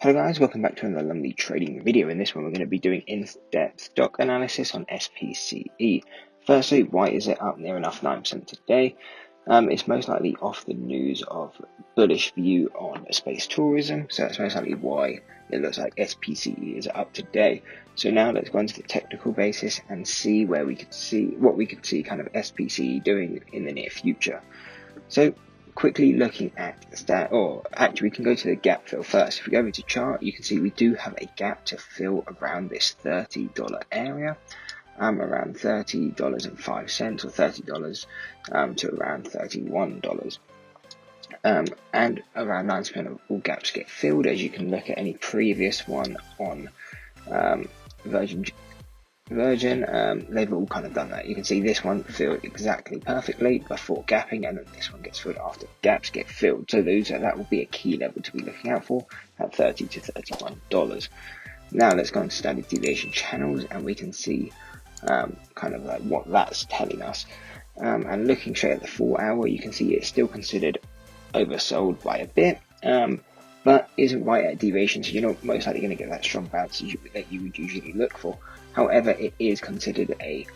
Hello guys, welcome back to another lovely trading video. In this one we're going to be doing in-depth stock analysis on SPCE. Firstly, why is it up near enough 9% today? It's most likely off the news of bullish view on space tourism, so that's most likely why it looks like SPCE is up today. So now let's go into the technical basis and see what we could see kind of SPCE doing in the near future. So quickly looking at actually we can go to the gap fill first. If we go over to chart, you can see we do have a gap to fill around this $30 area, around $30.05 or $30 to around $31. And around 9% of all gaps get filled, as you can look at any previous one on Virgin, they've all kind of done that. You can see this one filled exactly perfectly before gapping, and then this one gets filled after gaps get filled. So that will be a key level to be looking out for at $30 to $31. Now let's go into standard deviation channels, and we can see kind of like what that's telling us. And looking straight at the 4 hour, you can see it's still considered oversold by a bit, but isn't right at deviation, so you're not most likely going to get that strong bounce that you would usually look for. However, it is considered a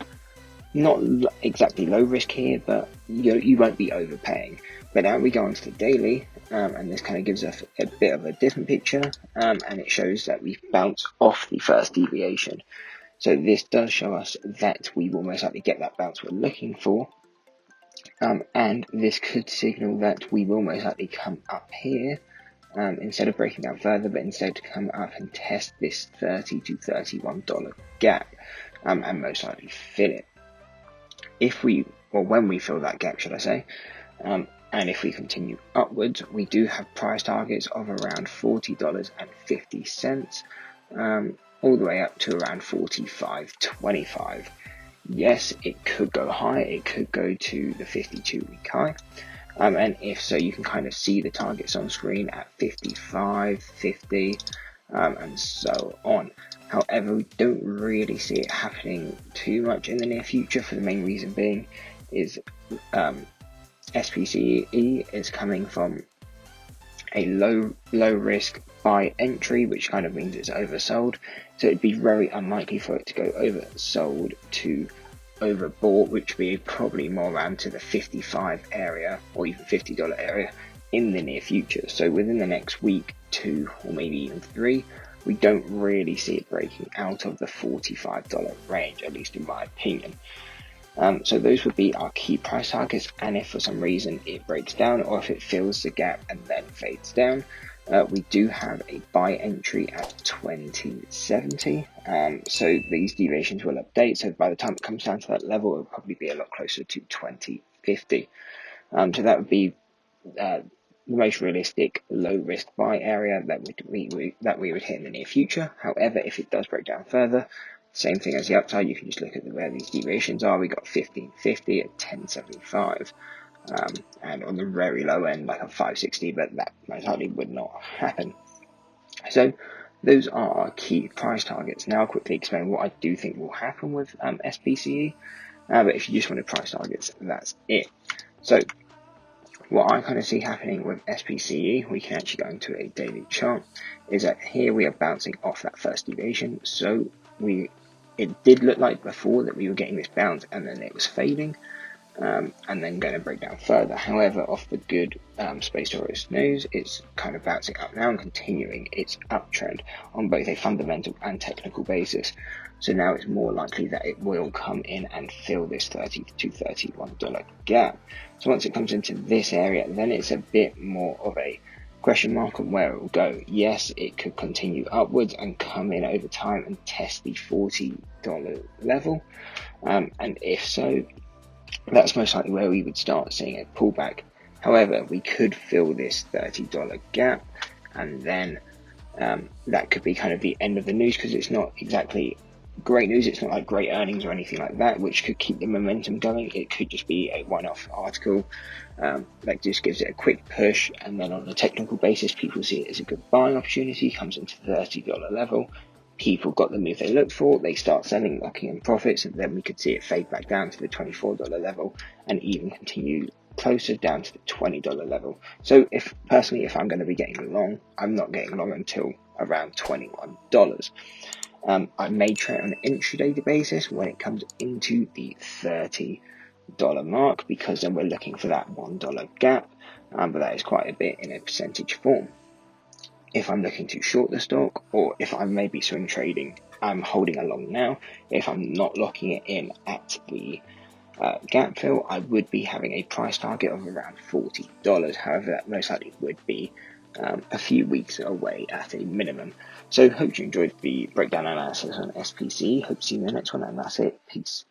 not exactly low risk here, but you won't be overpaying. But now we go on to the daily, and this kind of gives us a bit of a different picture, and it shows that we bounce off the first deviation. So this does show us that we will most likely get that bounce we're looking for, and this could signal that we will most likely come up here. Instead of breaking down further, but instead to come up and test this $30 to $31 gap, and most likely fill it. When we fill that gap, should I say, and if we continue upwards, we do have price targets of around $40.50, all the way up to around $45.25. Yes, it could go higher, it could go to the 52-week high. And if so, you can kind of see the targets on screen at 55, 50, and so on. However, we don't really see it happening too much in the near future, for the main reason being is SPCE is coming from a low risk buy entry, which kind of means it's oversold. So it'd be very unlikely for it to go oversold to overbought, which would be probably more around to the 55 area or even $50 area in the near future. So within the next week, 2, or maybe even 3, we don't really see it breaking out of the $45 range, at least in my opinion. So those would be our key price targets, and if for some reason it breaks down or if it fills the gap and then fades down, we do have a buy entry at 2070. So these deviations will update, so by the time it comes down to that level, it will probably be a lot closer to 2050. So that would be the most realistic low risk buy area that we would hit in the near future. However, if it does break down further, same thing as the upside, you can just look at where these deviations are. We got 1550 at 1075. And on the very low end, like a 560, but that most likely would not happen. So those are our key price targets. Now I'll quickly explain what I do think will happen with SPCE, but if you just wanted price targets, that's it. So what I kind of see happening with SPCE, we can actually go into a daily chart, is that here we are bouncing off that first deviation. So it did look like before that we were getting this bounce and then it was fading, and then going to break down further. However, off the good space tourist news, it's kind of bouncing up now and continuing its uptrend on both a fundamental and technical basis. So now it's more likely that it will come in and fill this $30 to $31 gap. So once it comes into this area, then it's a bit more of a question mark on where it will go. Yes, it could continue upwards and come in over time and test the $40 level, and if so, that's most likely where we would start seeing a pullback. However, we could fill this $30 gap, and then that could be kind of the end of the news, because it's not exactly great news. It's not like great earnings or anything like that, which could keep the momentum going. It could just be a one-off article that just gives it a quick push, and then on a technical basis, people see it as a good buying opportunity, comes into the $30 level. People got the move they looked for, they start selling, locking in profits, and then we could see it fade back down to the $24 level and even continue closer down to the $20 level. So if I'm going to be getting long, I'm not getting long until around $21. I may trade on an intraday basis when it comes into the $30 mark, because then we're looking for that $1 gap, but that is quite a bit in a percentage form. If I'm looking to short the stock, or if I'm maybe swing trading, I'm holding along now. If I'm not locking it in at the gap fill, I would be having a price target of around $40. However, that most likely would be a few weeks away at a minimum. So hope you enjoyed the breakdown analysis on SPCE. Hope to see you in the next one, and that's it. Peace.